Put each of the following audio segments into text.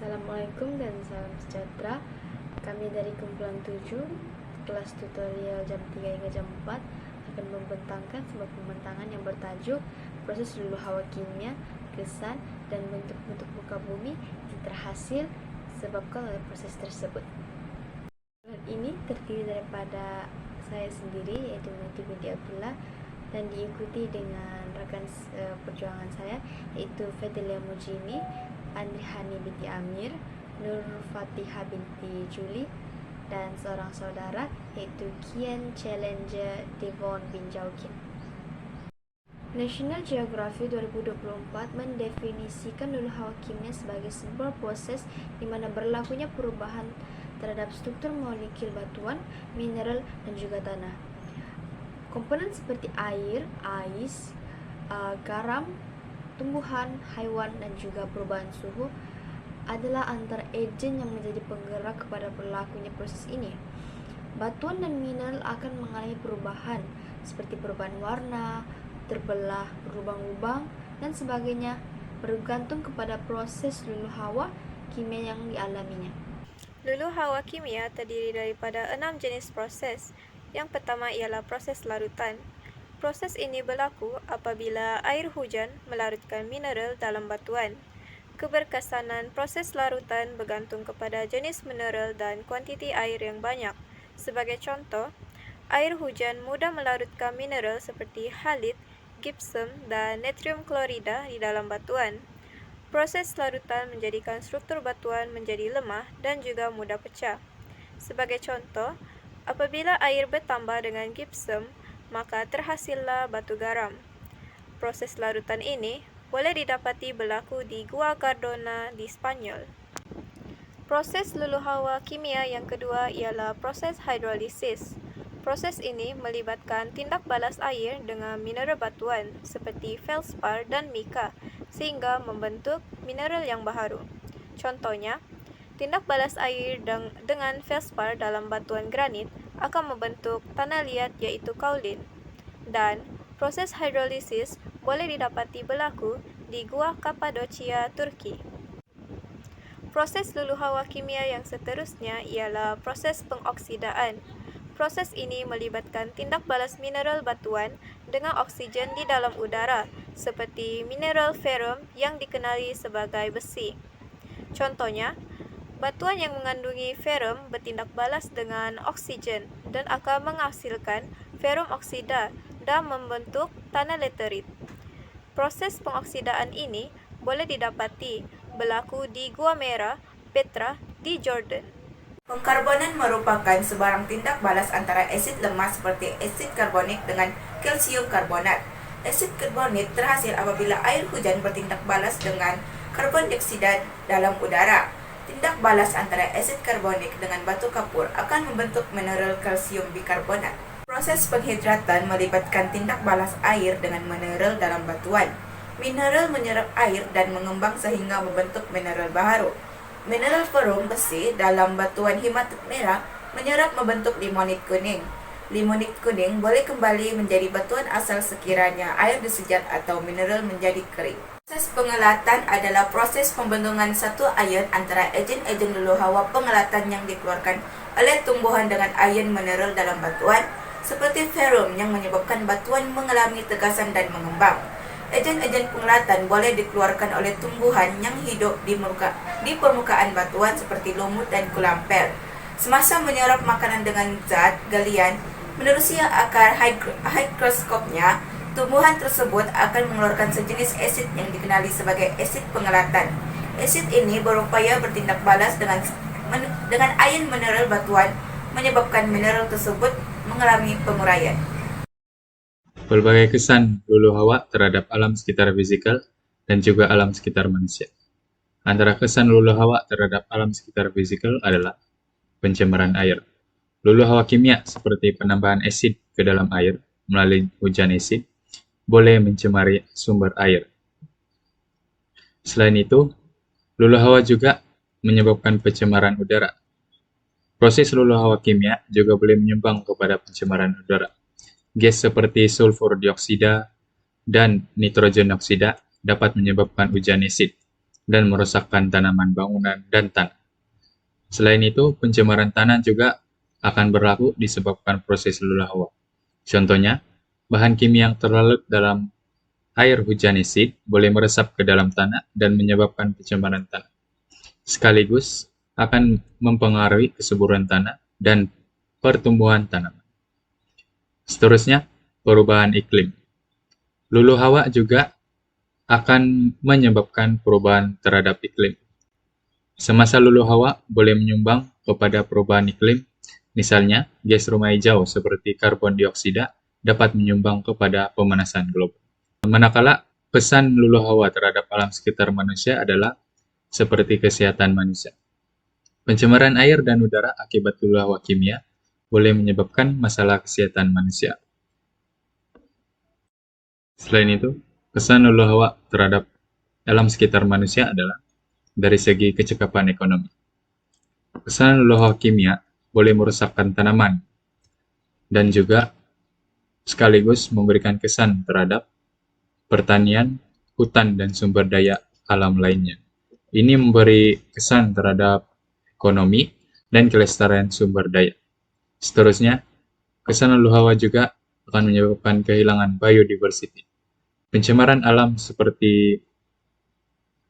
Assalamualaikum dan salam sejahtera. Kami dari kumpulan 7, kelas tutorial jam 3 hingga jam 4 akan membentangkan sebuah pembentangan yang bertajuk proses luluh hawa kimia, kesan, dan bentuk-bentuk muka bumi yang terhasil disebabkan oleh proses tersebut. Ini terdiri daripada saya sendiri, yaitu Nati binti Abdullah, dan diikuti dengan rekan perjuangan saya, yaitu Fadilia Mujini, Andrihani binti Amir, Nur Fatihah binti Juli, dan seorang saudara, yaitu Kian Challenger Devon bin Jaukin. National Geography 2024 mendefinisikan luluh hawa kimia sebagai sebuah proses di mana berlakunya perubahan terhadap struktur molekul batuan, mineral, dan juga tanah. Komponen seperti air, ais, garam, tumbuhan, haiwan, dan juga perubahan suhu adalah antara agen yang menjadi penggerak kepada berlakunya proses ini. Batuan dan mineral akan mengalami perubahan seperti perubahan warna, terbelah, berlubang-lubang, dan sebagainya bergantung kepada proses luluh hawa kimia yang dialaminya. Luluh hawa kimia terdiri daripada 6 jenis proses. Yang pertama ialah proses larutan. Proses ini berlaku apabila air hujan melarutkan mineral dalam batuan. Keberkesanan proses larutan bergantung kepada jenis mineral dan kuantiti air yang banyak. Sebagai contoh, air hujan mudah melarutkan mineral seperti halit, gypsum, dan natrium klorida di dalam batuan. Proses larutan menjadikan struktur batuan menjadi lemah dan juga mudah pecah. Sebagai contoh, apabila air bertambah dengan gypsum, maka terhasillah batu garam. Proses larutan ini boleh didapati berlaku di Gua Cardona di Spanyol. Proses luluh hawa kimia yang kedua ialah proses hidrolisis. Proses ini melibatkan tindak balas air dengan mineral batuan seperti feldspar dan mika sehingga membentuk mineral yang baharu. Contohnya, tindak balas air dengan feldspar dalam batuan granit akan membentuk tanah liat iaitu kaolin. Dan proses hidrolisis boleh didapati berlaku di Gua Kapadocia, Turki. Proses luluh hawa kimia yang seterusnya ialah proses pengoksidaan. Proses ini melibatkan tindak balas mineral batuan dengan oksigen di dalam udara, seperti mineral ferrum yang dikenali sebagai besi. Contohnya, batuan yang mengandungi ferrum bertindak balas dengan oksigen dan akan menghasilkan ferrum oksida dan membentuk tanah laterit. Proses pengoksidaan ini boleh didapati berlaku di Gua Merah, Petra, di Jordan. Pengkarbonan merupakan sebarang tindak balas antara asid lemah seperti asid karbonik dengan kalsium karbonat. Asid karbonat terhasil apabila air hujan bertindak balas dengan karbon dioksida dalam udara. Tindak balas antara asid karbonik dengan batu kapur akan membentuk mineral kalsium bikarbonat. Proses penghidratan melibatkan tindak balas air dengan mineral dalam batuan. Mineral menyerap air dan mengembang sehingga membentuk mineral baharu. Mineral ferrum besi dalam batuan himatit merah menyerap membentuk limonit kuning. Limonit kuning boleh kembali menjadi batuan asal sekiranya air disejat atau mineral menjadi kering. Proses pengelatan adalah proses pembentukan satu ion antara agen-agen luluh hawa pengelatan yang dikeluarkan oleh tumbuhan dengan ion mineral dalam batuan, seperti ferrum yang menyebabkan batuan mengalami tegasan dan mengembang. Agen-agen pengelatan boleh dikeluarkan oleh tumbuhan yang hidup di permukaan batuan seperti lumut dan kulampel. Semasa menyerap makanan dengan zat galian, menerusi akar hygroskopnya, tumbuhan tersebut akan mengeluarkan sejenis asid yang dikenali sebagai asid pengelatan. Asid ini berupaya bertindak balas dengan ion mineral batuan, menyebabkan mineral tersebut mengalami penguraian. Berbagai kesan luluh hawa terhadap alam sekitar fisikal dan juga alam sekitar manusia. Antara kesan luluh hawa terhadap alam sekitar fisikal adalah pencemaran air. Luluh hawa kimia seperti penambahan asid ke dalam air melalui hujan asid boleh mencemari sumber air. Selain itu, luluh hawa juga menyebabkan pencemaran udara. Proses luluh hawa kimia juga boleh menyumbang kepada pencemaran udara. Gas seperti sulfur dioksida dan nitrogen oksida dapat menyebabkan hujan asid. dan merosakkan tanaman bangunan dan tanah. Selain itu, pencemaran tanah juga akan berlaku disebabkan proses luluh hawa. Contohnya, bahan kimia yang terlarut dalam air hujan asid boleh meresap ke dalam tanah dan menyebabkan pencemaran tanah. Sekaligus akan mempengaruhi kesuburan tanah dan pertumbuhan tanaman. Seterusnya, perubahan iklim. Luluh hawa juga akan menyebabkan perubahan terhadap iklim. Semasa luluh hawa boleh menyumbang kepada perubahan iklim, misalnya gas rumah hijau seperti karbon dioksida dapat menyumbang kepada pemanasan global. Manakala pesan luluh hawa terhadap alam sekitar manusia adalah seperti kesehatan manusia. Pencemaran air dan udara akibat luluh hawa kimia boleh menyebabkan masalah kesehatan manusia. Selain itu, pesan luluh hawa terhadap alam sekitar manusia adalah dari segi kecekapan ekonomi. Pesan luluh hawa kimia boleh merusakkan tanaman dan juga sekaligus memberikan kesan terhadap pertanian, hutan, dan sumber daya alam lainnya. Ini memberi kesan terhadap ekonomi dan kelestarian sumber daya. Seterusnya, kesan luluh hawa juga akan menyebabkan kehilangan biodiversity. Pencemaran alam seperti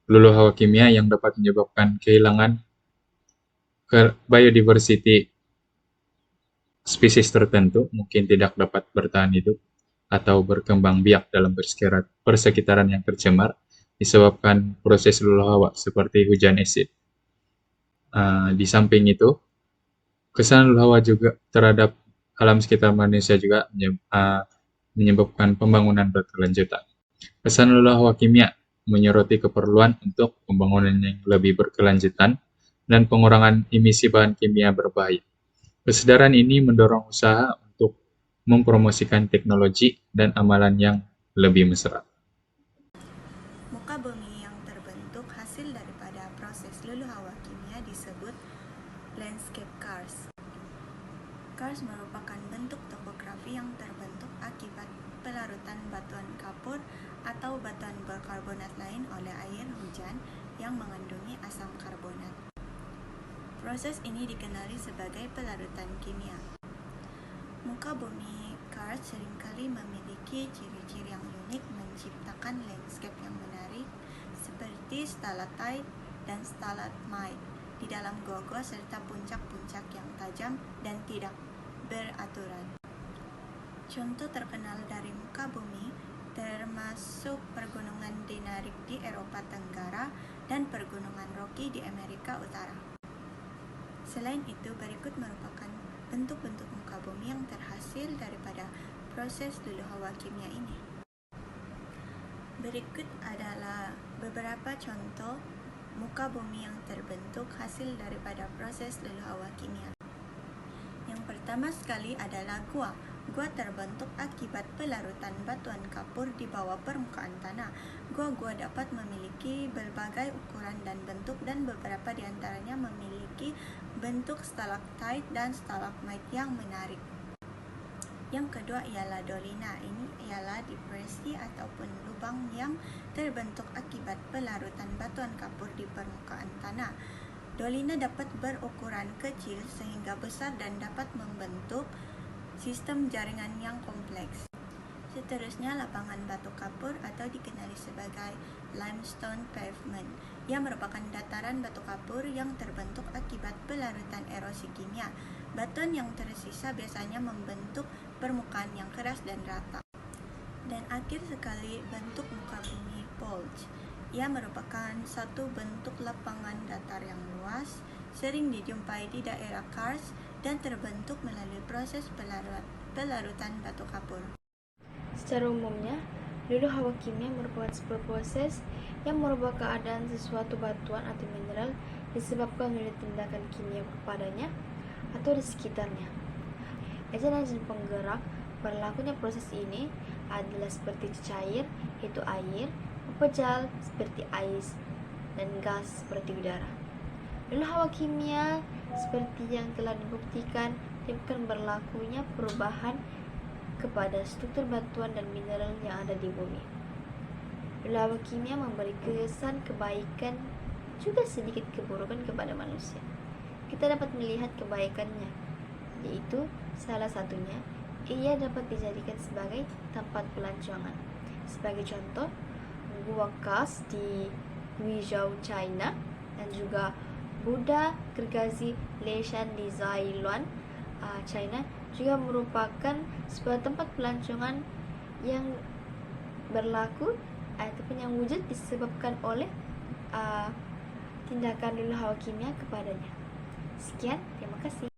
luluh hawa kimia yang dapat menyebabkan kehilangan biodiversity spesies tertentu mungkin tidak dapat bertahan hidup atau berkembang biak dalam persekitaran yang tercemar disebabkan proses luluh hawa seperti hujan asid. Di samping itu, kesan luluh hawa juga terhadap alam sekitar manusia juga menyebabkan pembangunan berkelanjutan. Kesan luluh hawa kimia menyoroti keperluan untuk pembangunan yang lebih berkelanjutan dan pengurangan emisi bahan kimia berbahaya. Kesadaran ini mendorong usaha untuk mempromosikan teknologi dan amalan yang lebih mesra. Muka bumi yang terbentuk hasil daripada proses luluh hawa kimia disebut landscape karst. Karst merupakan bentuk topografi yang terbentuk akibat pelarutan batuan kapur atau batuan berkarbonat lain oleh air hujan yang mengandungi asam karbonat. Proses ini dikenali sebagai pelarutan kimia. Muka bumi karst seringkali memiliki ciri-ciri yang unik menciptakan landscape yang menarik seperti stalactite dan stalagmite di dalam gua-gua serta puncak-puncak yang tajam dan tidak beraturan. Contoh terkenal dari muka bumi termasuk pergunungan Dinaric di Eropa Tenggara dan pergunungan Rocky di Amerika Utara. Selain itu, berikut merupakan bentuk-bentuk muka bumi yang terhasil daripada proses luluh hawa kimia ini. Berikut adalah beberapa contoh muka bumi yang terbentuk hasil daripada proses luluh hawa kimia. Yang pertama sekali adalah gua. Gua terbentuk akibat pelarutan batuan kapur di bawah permukaan tanah. Gua-gua dapat memiliki berbagai ukuran dan bentuk dan beberapa di antaranya memiliki bentuk stalactite dan stalagmite yang menarik. Yang kedua ialah dolina. Ini ialah depresi ataupun lubang yang terbentuk akibat pelarutan batuan kapur di permukaan tanah. Dolina dapat berukuran kecil sehingga besar dan dapat membentuk sistem jaringan yang kompleks. Seterusnya, lapangan batu kapur atau dikenali sebagai limestone pavement, yang merupakan dataran batu kapur yang terbentuk akibat pelarutan erosi kimia. Batuan yang tersisa biasanya membentuk permukaan yang keras dan rata. Dan akhir sekali, bentuk muka bumi bulge. Ia merupakan satu bentuk lapangan datar yang luas, sering dijumpai di daerah karst dan terbentuk melalui proses pelarutan batu kapur. Secara umumnya, luluh hawa kimia merupakan sebuah proses yang merubah keadaan sesuatu batuan atau mineral disebabkan oleh tindakan kimia kepadanya atau di sekitarnya. Agent-agent penggerak berlakunya proses ini adalah seperti cair, yaitu air, pepejal seperti ais, dan gas seperti udara. Luluh hawa kimia seperti yang telah dibuktikan menyebabkan berlakunya perubahan kepada struktur batuan dan mineral yang ada di bumi. Lulu hawa kimia memberi kesan kebaikan juga sedikit keburukan kepada manusia. Kita dapat melihat kebaikannya, yaitu salah satunya ia dapat dijadikan sebagai tempat pelancongan. Sebagai contoh, Gua Kas di Guizhou, China, dan juga Buddha Gergazi Leshan di Zailuan, China, juga merupakan sebuah tempat pelancongan yang berlaku ataupun yang wujud disebabkan oleh tindakan lulu hawa kimia kepadanya. Sekian, terima kasih.